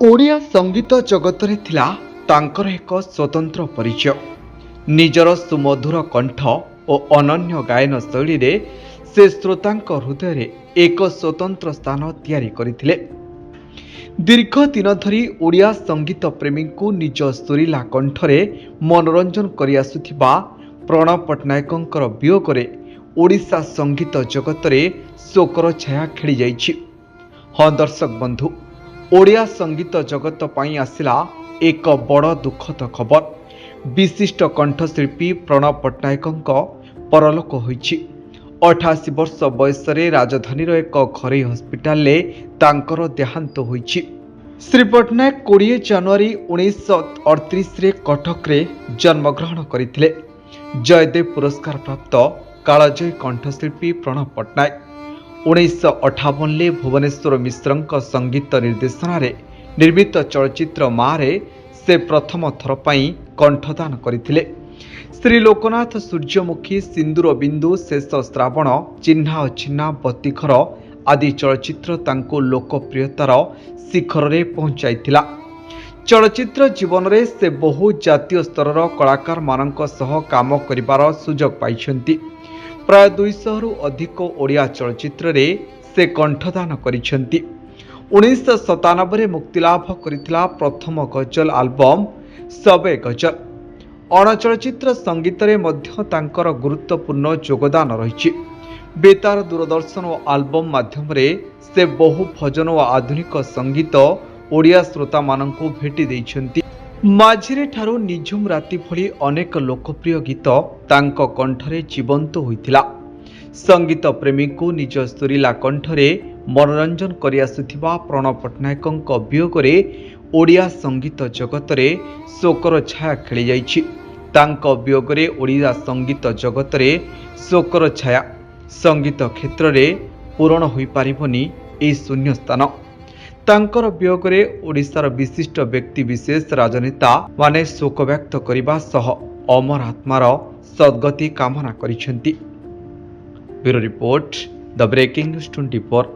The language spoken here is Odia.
ଓଡ଼ିଆ ସଙ୍ଗୀତ ଜଗତରେ ଥିଲା ତାଙ୍କର ଏକ ସ୍ୱତନ୍ତ୍ର ପରିଚୟ। ନିଜର ସୁମଧୁର କଣ୍ଠ ଓ ଅନନ୍ୟ ଗାୟନ ଶୈଳୀରେ ସେ ଶ୍ରୋତାଙ୍କ ହୃଦୟରେ ଏକ ସ୍ୱତନ୍ତ୍ର ସ୍ଥାନ ତିଆରି କରିଥିଲେ। ଦୀର୍ଘ ଦିନ ଧରି ଓଡ଼ିଆ ସଙ୍ଗୀତ ପ୍ରେମୀଙ୍କୁ ନିଜ ସୁରିଲା କଣ୍ଠରେ ମନୋରଞ୍ଜନ କରିଆସୁଥିବା ପ୍ରଣବ ପଟ୍ଟନାୟକଙ୍କର ବିୟୋଗରେ ଓଡ଼ିଶା ସଙ୍ଗୀତ ଜଗତରେ ଶୋକର ଛାୟା ଖେଳିଯାଇଛି। ହଁ ଦର୍ଶକ ବନ୍ଧୁ, ଓଡ଼ିଆ ସଙ୍ଗୀତ ଜଗତ ପାଇଁ ଆସିଲା ଏକ ବଡ଼ ଦୁଃଖଦ ଖବର। ବିଶିଷ୍ଟ କଣ୍ଠଶିଳ୍ପୀ ପ୍ରଣବ ପଟ୍ଟନାୟକଙ୍କ ପରଲୋକ ହୋଇଛି। 88 ବର୍ଷ ବୟସରେ ରାଜଧାନୀର ଏକ ଘରୋଇ ହସ୍ପିଟାଲରେ ତାଙ୍କର ଦେହାନ୍ତ ହୋଇଛି। ଶ୍ରୀ ପଟ୍ଟନାୟକ 20 ଜାନୁଆରୀ 1938ରେ କଟକରେ ଜନ୍ମଗ୍ରହଣ କରିଥିଲେ। ଜୟଦେବ ପୁରସ୍କାର ପ୍ରାପ୍ତ କାଳଜୟୀ କଣ୍ଠଶିଳ୍ପୀ ପ୍ରଣବ ପଟ୍ଟନାୟକ 1958ରେ ଭୁବନେଶ୍ୱର ମିଶ୍ରଙ୍କ ସଙ୍ଗୀତ ନିର୍ଦ୍ଦେଶନାରେ ନିର୍ମିତ ଚଳଚ୍ଚିତ୍ର ମା'ରେ ସେ ପ୍ରଥମ ଥର ପାଇଁ କଣ୍ଠଦାନ କରିଥିଲେ। ଶ୍ରୀ ଲୋକନାଥ ସୂର୍ଯ୍ୟମୁଖୀ, ସିନ୍ଦୁର ବିନ୍ଦୁ, ଶେଷ ଶ୍ରାବଣ, ଚିହ୍ନା ଅଚିହ୍ନା, ବତୀଘର ଆଦି ଚଳଚ୍ଚିତ୍ର ତାଙ୍କୁ ଲୋକପ୍ରିୟତାର ଶିଖରରେ ପହଞ୍ଚାଇଥିଲା। ଚଳଚ୍ଚିତ୍ର ଜୀବନରେ ସେ ବହୁ ଜାତୀୟ ସ୍ତରର କଳାକାରମାନଙ୍କ ସହ କାମ କରିବାର ସୁଯୋଗ ପାଇଛନ୍ତି। ପ୍ରାୟ 200ରୁ ଅଧିକ ଓଡ଼ିଆ ଚଳଚ୍ଚିତ୍ରରେ ସେ କଣ୍ଠଦାନ କରିଛନ୍ତି। 1997ରେ ମୁକ୍ତିଲାଭ କରିଥିଲା ପ୍ରଥମ ଗଜଲ ଆଲବମ୍ ସବେ ଗଜଲ। ଅଣଚଳଚ୍ଚିତ୍ର ସଙ୍ଗୀତରେ ମଧ୍ୟ ତାଙ୍କର ଗୁରୁତ୍ୱପୂର୍ଣ୍ଣ ଯୋଗଦାନ ରହିଛି। ବେତାର, ଦୂରଦର୍ଶନ ଓ ଆଲବମ୍ ମାଧ୍ୟମରେ ସେ ବହୁ ଭଜନ ଓ ଆଧୁନିକ ସଙ୍ଗୀତ ଓଡ଼ିଆ ଶ୍ରୋତାମାନଙ୍କୁ ଭେଟି ଦେଇଛନ୍ତି। ମାଝିରେ ଠାରୁ ନିଝୁମ ରାତି ଭଳି ଅନେକ ଲୋକପ୍ରିୟ ଗୀତ ତାଙ୍କ କଣ୍ଠରେ ଜୀବନ୍ତ ହୋଇଥିଲା। ସଙ୍ଗୀତ ପ୍ରେମୀଙ୍କୁ ନିଜ ସୁରିଲା କଣ୍ଠରେ ମନୋରଞ୍ଜନ କରିଆସୁଥିବା ପ୍ରଣବ ପଟ୍ଟନାୟକଙ୍କ ବିୟୋଗରେ ଓଡ଼ିଆ ସଙ୍ଗୀତ ଜଗତରେ ଶୋକର ଛାୟା ଖେଳିଯାଇଛି। ତାଙ୍କ ବିୟୋଗରେ ଓଡ଼ିଆ ସଙ୍ଗୀତ ଜଗତରେ ଶୋକର ଛାୟା। ସଙ୍ଗୀତ କ୍ଷେତ୍ରରେ ପୂରଣ ହୋଇପାରିବନି ଏହି ଶୂନ୍ୟ ସ୍ଥାନ। ତାଙ୍କର ବିୟୋଗରେ ଓଡ଼ିଶାର ବିଶିଷ୍ଟ ବ୍ୟକ୍ତିବିଶେଷ, ରାଜନେତା ମାନେ ଶୋକ ବ୍ୟକ୍ତ କରିବା ସହ ଅମର ଆତ୍ମାର ସଦ୍ଗତି କାମନା କରିଛନ୍ତି। ବ୍ୟୁରୋ ରିପୋର୍ଟ, ଦ ବ୍ରେକିଂ ନ୍ୟୁଜ୍ 24।